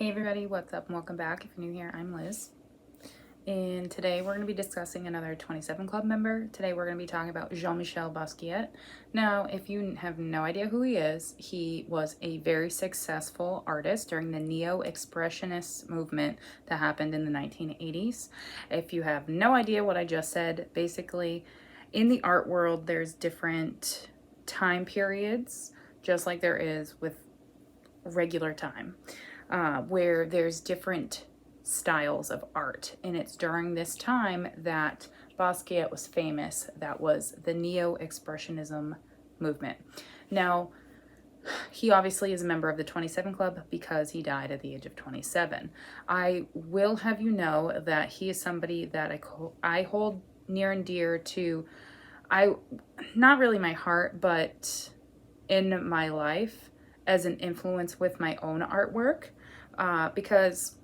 Hey everybody, what's up? Welcome back. If you're new here, I'm Liz. And today we're going to be discussing another 27 Club member. Today we're going to be talking about Jean-Michel Basquiat. Now, if you have no idea who he was a very successful artist during the Neo-Expressionist movement that happened in the 1980s. If you have no idea what I just said, basically in the art world there's different time periods, just like there is with regular time. Where there's different styles of art. And it's during this time that Basquiat was famous. That was the Neo-Expressionism movement. Now, he obviously is a member of the 27 Club because he died at the age of 27. I will have you know that he is somebody that I hold near and dear to, not really my heart, but in my life as an influence with my own artwork. Because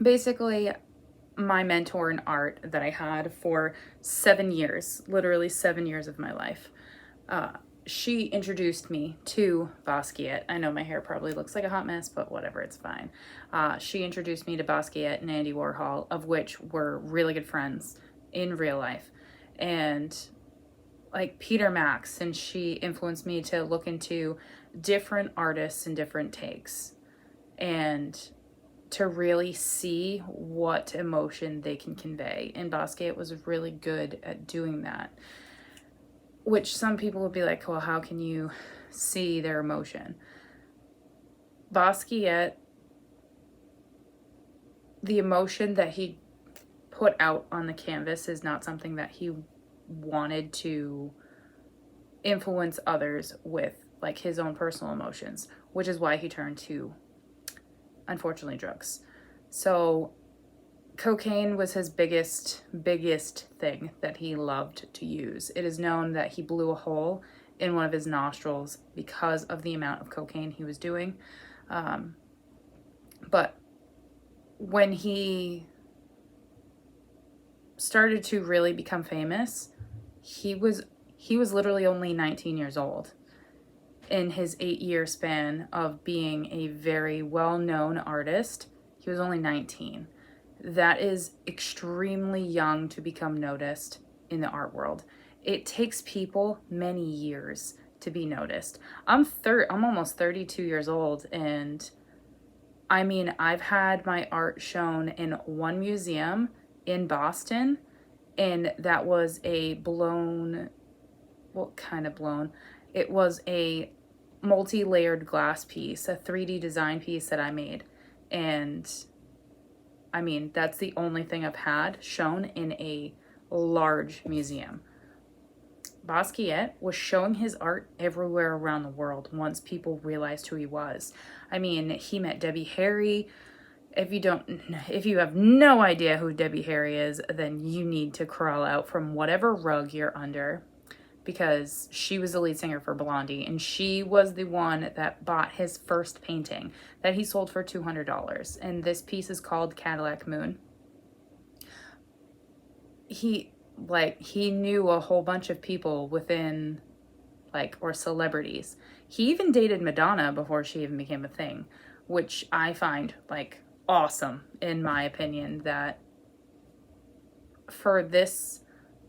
basically my mentor in art that I had for 7 years, literally 7 years of my life, she introduced me to Basquiat. I know my hair probably looks like a hot mess, but whatever, it's fine. She introduced me to Basquiat and Andy Warhol, of which were really good friends in real life. And like Peter Max, and she influenced me to look into different artists and different takes, and to really see what emotion they can convey. And Basquiat was really good at doing that, which some people would be like, well, how can you see their emotion? Basquiat, the emotion that he put out on the canvas is not something that he wanted to influence others with, like his own personal emotions, which is why he turned to, unfortunately, drugs. So cocaine was his biggest thing that he loved to use. It is known that he blew a hole in one of his nostrils because of the amount of cocaine he was doing. But when he started to really become famous, he was literally only 19 years old. In his 8-year span of being a very well-known artist, he was only 19. That is extremely young to become noticed in the art world. It takes people many years to be noticed. I'm almost 32 years old, and I mean, I've had my art shown in one museum in Boston, and that was a blown, well, kind of blown. It was a multi-layered glass piece, a 3D design piece that I made. And I mean, that's the only thing I've had shown in a large museum. Basquiat was showing his art everywhere around the world once people realized who he was. I mean, he met Debbie Harry. If you have no idea who Debbie Harry is, then you need to crawl out from whatever rug you're under, because she was the lead singer for Blondie, and she was the one that bought his first painting that he sold for $200. And this piece is called Cadillac Moon. He knew a whole bunch of people within, or celebrities. He even dated Madonna before she even became a thing, which I find awesome, in my opinion, that for this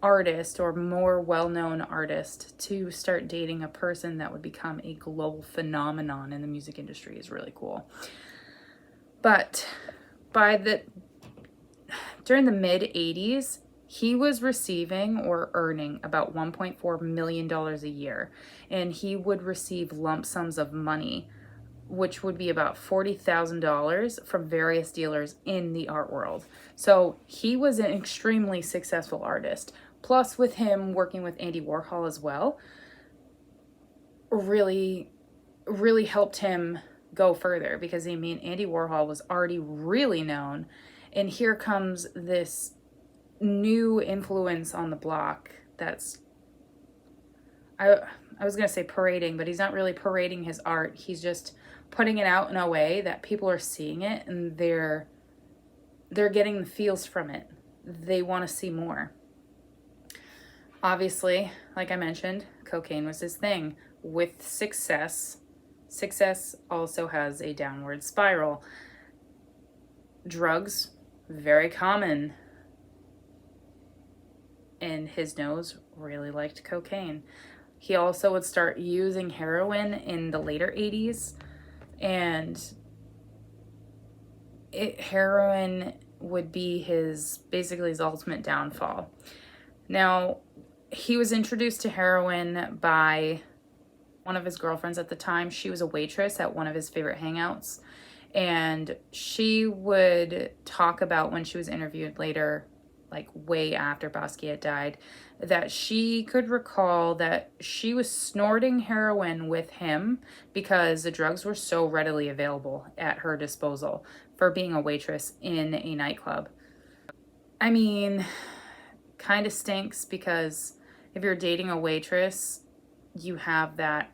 artist or more well-known artist to start dating a person that would become a global phenomenon in the music industry is really cool. But during the mid-80s, he was receiving or earning about $1.4 million a year, and he would receive lump sums of money, which would be about $40,000 from various dealers in the art world. So he was an extremely successful artist. Plus, with him working with Andy Warhol as well, really helped him go further, because I mean, Andy Warhol was already really known, and here comes this new influence on the block that's, I was gonna say parading, but he's not really parading his art. He's just putting it out in a way that people are seeing it, and they're getting the feels from it. They want to see more. Obviously, like I mentioned, cocaine was his thing. With success also has a downward spiral. drugs, very common. And his nose really liked cocaine. He also would start using heroin in the later 80s, and heroin would be basically his ultimate downfall. Now, he was introduced to heroin by one of his girlfriends at the time. She was a waitress at one of his favorite hangouts, and she would talk about, when she was interviewed later, like way after Basquiat died, that she could recall that she was snorting heroin with him because the drugs were so readily available at her disposal for being a waitress in a nightclub. I mean, kind of stinks, because if you're dating a waitress, you have that.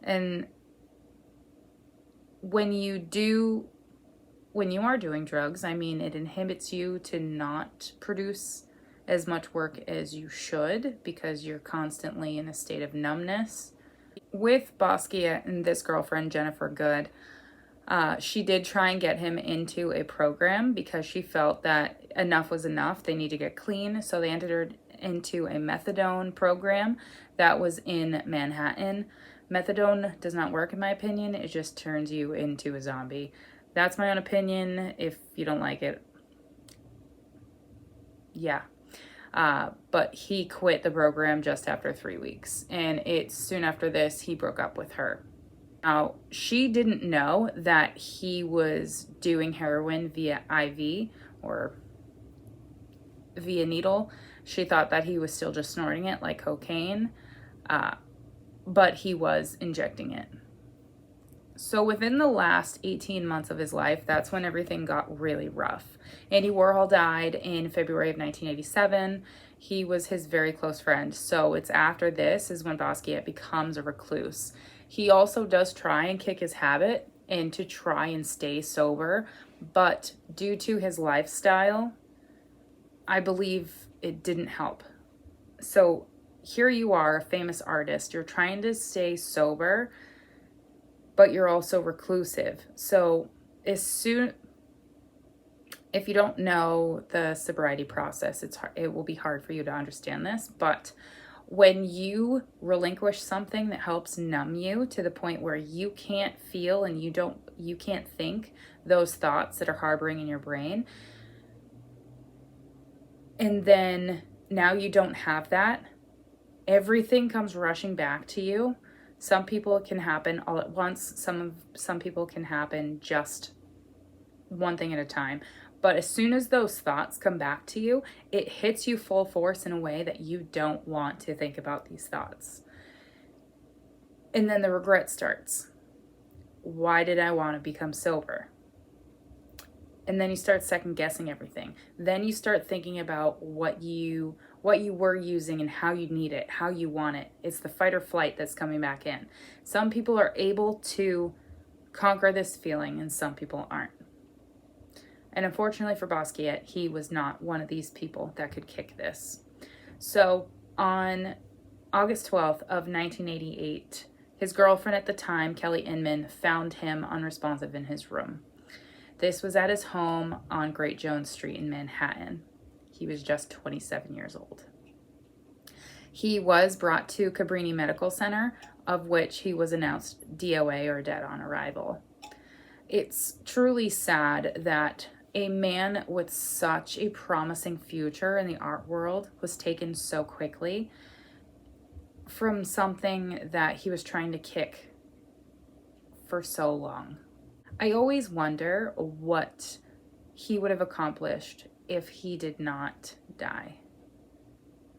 And when you are doing drugs, I mean, it inhibits you to not produce as much work as you should, because you're constantly in a state of numbness. With Basquiat and this girlfriend, Jennifer Good, she did try and get him into a program because she felt that enough was enough. They need to get clean. So they entered into a methadone program that was in Manhattan. Methadone does not work, in my opinion. It just turns you into a zombie. That's my own opinion. If you don't like it, yeah. But he quit the program just after 3 weeks. And it's soon after this, he broke up with her. Now, she didn't know that he was doing heroin via IV or via needle. She thought that he was still just snorting it like cocaine, but he was injecting it. So within the last 18 months of his life, that's when everything got really rough. Andy Warhol died in February of 1987. He was his very close friend. So it's after this is when Basquiat becomes a recluse. He also does try and kick his habit and to try and stay sober, but due to his lifestyle, I believe it didn't help. So here you are, a famous artist. You're trying to stay sober, but you're also reclusive. So if you don't know the sobriety process, it will be hard for you to understand this. But when you relinquish something that helps numb you to the point where you can't feel and you can't think those thoughts that are harboring in your brain, and then now you don't have that, everything comes rushing back to you. Some people it can happen all at once. Some people can happen just one thing at a time. But as soon as those thoughts come back to you, it hits you full force in a way that you don't want to think about these thoughts. And then the regret starts. Why did I want to become sober? And then you start second guessing everything. Then you start thinking about what you were using and how you need it, how you want it. It's the fight or flight that's coming back in. Some people are able to conquer this feeling and some people aren't. And unfortunately for Basquiat, he was not one of these people that could kick this. So on August 12th of 1988, his girlfriend at the time, Kelly Inman, found him unresponsive in his room. This was at his home on Great Jones Street in Manhattan. He was just 27 years old. He was brought to Cabrini Medical Center, of which he was announced DOA, or dead on arrival. It's truly sad that a man with such a promising future in the art world was taken so quickly from something that he was trying to kick for so long. I always wonder what he would have accomplished if he did not die.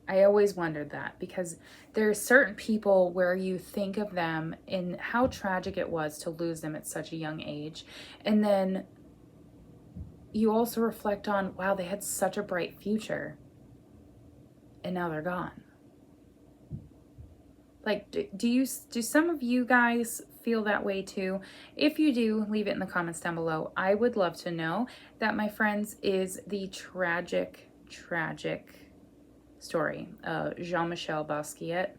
I always wondered that, because there are certain people where you think of them and how tragic it was to lose them at such a young age. And then you also reflect on, wow, they had such a bright future and now they're gone. Like, do some of you guys feel that way too? If you do, leave it in the comments down below. I would love to know. That, my friends, is the tragic story of Jean-Michel Basquiat.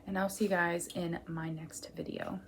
And I'll see you guys in my next video.